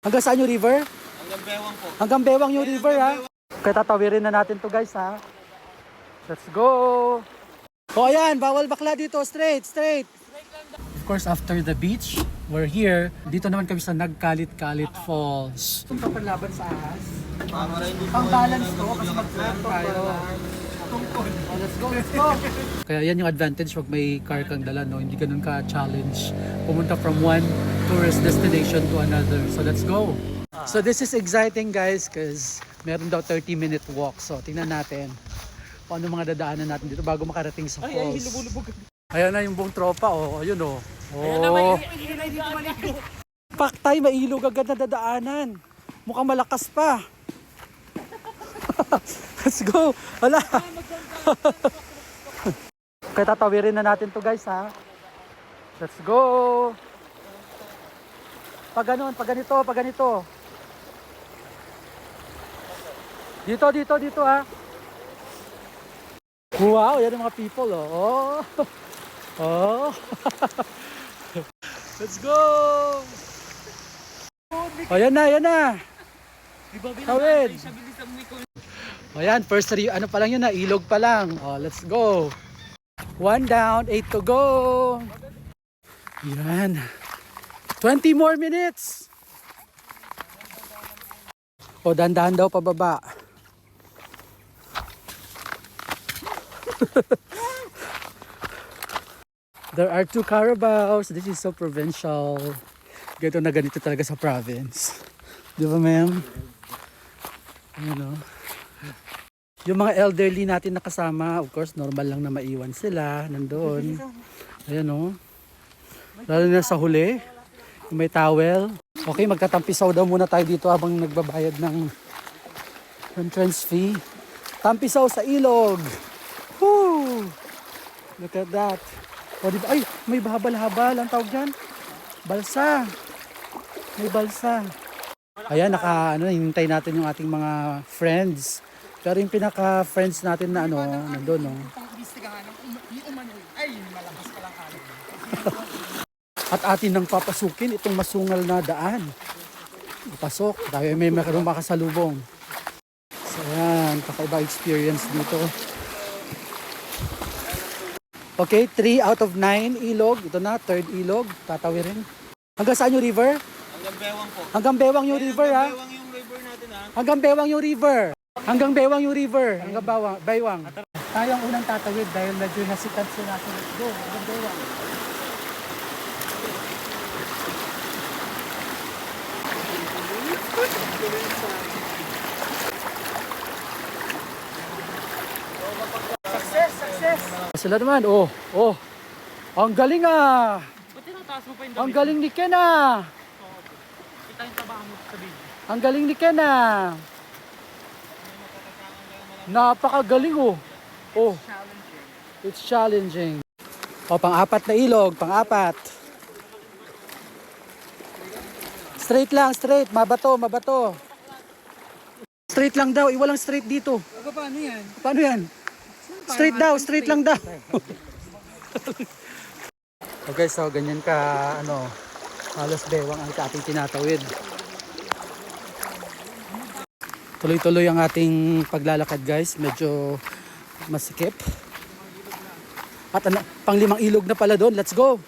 Hanggang saan yung river? Hanggang Bewang po. Hanggang Bewang yung river ha. Kaya tatawirin na natin to guys ha. Let's go! O ayan, bawal bakla dito. Straight, straight. Of course, after the beach, we're here. Dito naman kami sa Nagkalit-Kalit Falls. Itong kapanlaban sa ahas. Pang balance to kasi mag-plan tayo. Oh, let's go, let's go! Kaya yan yung advantage pag may car kang dala, no? Hindi ganun ka-challenge. Pumunta from one tourist destination to another. So let's go! So this is exciting guys because meron daw 30-minute walk. So tingnan natin kung ano mga dadaanan natin dito bago makarating sa falls. Ayan na yung buong tropa. Oh, ayun oh. Oh. Paktay, mailog agad na dadaanan. Mukhang malakas pa. Let's go. Wala. Kaya tatawirin na natin to guys ha. Let's go. Pag ganun, pag ganito, pag ganito. Dito, dito, dito ha. Wow, yan ang mga people oh. Oh. Oh. Let's go. Oh, yan na, yan na. Tawid. O yan, first three, ano pa lang yun na, ilog pa lang. O, let's go. 1 down, 8 to go. Yan. 20 more minutes. O, dandahan daw pababa. There are 2 carabaos. This is so provincial. Ganito na ganito talaga sa province. Di ba, ma'am? Ayan o. Yung mga elderly natin nakasama, of course, normal lang na maiwan sila. Nandoon. Ayan o. Lalo na sa huli. May towel. Okay, magtatampisaw daw muna tayo dito habang nagbabayad ng entrance fee. Tampisaw sa ilog. Woo! Look at that. O, diba? Ay, may habal-habal. Ang tawag dyan? Balsa. May balsa. Ayan, hinintay natin yung ating mga friends. Pero yung pinaka-friends natin na nandun, no? At atin nang papasukin itong masungal na daan. Pasok, dahil may makasalubong. So yan, kakaiba experience dito. Okay, 3 out of 9 ilog. Ito na, 3rd ilog. Tatawirin. Hanggang saan yung river? Hanggang Bewang po. Hanggang Bewang yung river ha? Hanggang Bewang yung river natin ha? Hanggang Bewang yung river. Hanggang Bewang yung river. Hanggang Bewang. Tayo ang unang tatawid dahil medyo hesitant sila. Let's go. Hanggang Bewang. Success, success. Sila naman, oh. Ang galing ah. Ba't tinataas mo pa yung Ang galing ni Ken ah. Kita yung tabahan mo sa video. Ang galing ni Ken ah. Napakagaling oh. Oh. It's challenging. O, pang-apat na ilog, pang-apat. Straight lang, straight. Mabato, mabato. Straight lang daw, iwalang straight dito. Paano yan? Paano yan? Straight daw, straight lang daw. Okay, so ganyan ka, halos bewang ang ating tinatawid. Tuloy-tuloy ang ating paglalakad guys, medyo masikip. At pang 5 ilog na pala doon, let's go!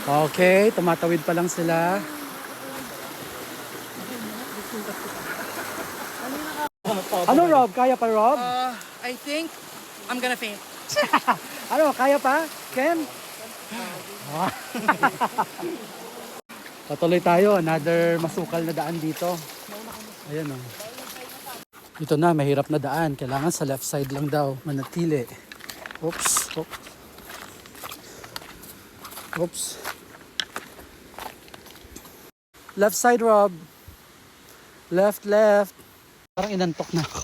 Okay, tumatawid pa lang sila. Ano Rob? Kaya pa Rob? I think I'm gonna faint. Ano, kaya pa? Ken? Patuloy tayo, another masukal na daan dito. Ayan o. Ito na, mahirap na daan. Kailangan sa left side lang daw, manatili. Oops. Oops. Left side, Rob. Left. Parang inantok na ako.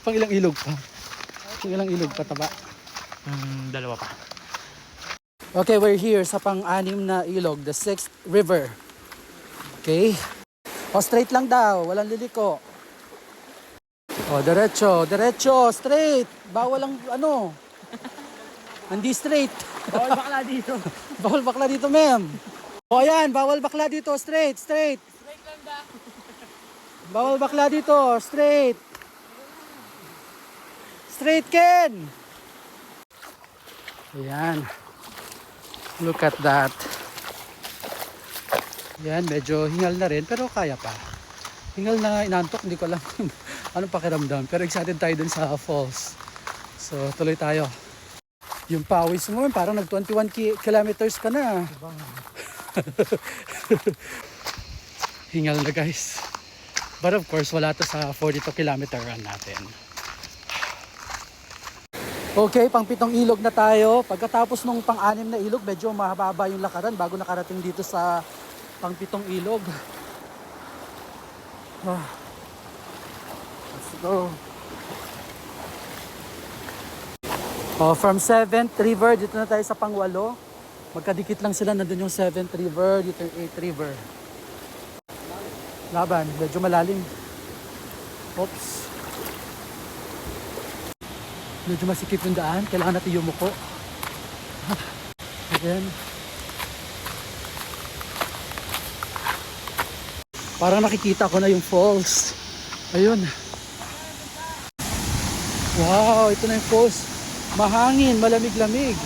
Pang ilang ilog pa? Pang ilang ilog pa, taba? 2 pa. Okay, we're here sa pang-6 na ilog, the 6th river. Okay? O, straight lang daw, walang liliko. Oh, diretso, diretso, straight. Bawal ang ano. Hindi straight. Bawal bakla dito. Bawal bakla dito, ma'am. O ayan, bawal bakla dito, straight, straight. Straight lang ba? Bawal bakla dito, straight. Straight, Ken. Ayan. Look at that. Ayan, medyo hingal na rin, pero kaya pa. Hingal na inantok, hindi ko alam kung anong pakiramdam. Pero excited tayo dun sa falls. So, tuloy tayo. Yung pawis mo, parang nag 21 kilometers ka na. Hingal na guys. But of course, wala to sa 42 kilometer run natin. Okay, pang 7 ilog na tayo. Pagkatapos nung pang 6 na ilog, medyo mahaba yung lakaran bago nakarating dito sa pang 7 ilog. Let's go. Oh, from 7th River, dito na tayo sa pang 8. Magkadikit lang sila, nandun yung 7th River, dito yung 8th River. Laban, medyo malalim. Oops. Medyo masikip yung daan, kailangan natin yumuko. Again. Parang nakikita ko na yung falls. Ayun. Wow, ito na yung falls. Mahangin, malamig-lamig. If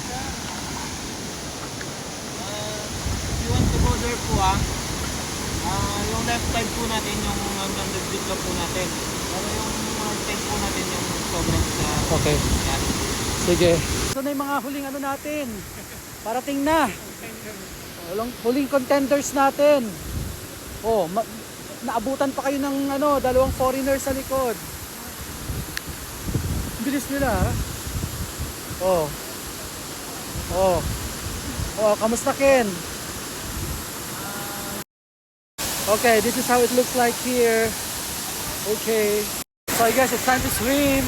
you want to go there po yung left side po natin yung hanggang dito po natin. Pero yung right side po natin yung sobrang sa Okay. yan. Sige. Ito na yung mga huling ano natin. Parating na. Huling contenders natin. Oh, naabutan pa kayo ng ano, 2 foreigners sa likod. Bilis nila ha. Oh. Oh. Oh, kamusta Ken? Okay, this is how it looks like here. Okay. So I guess it's time to swim.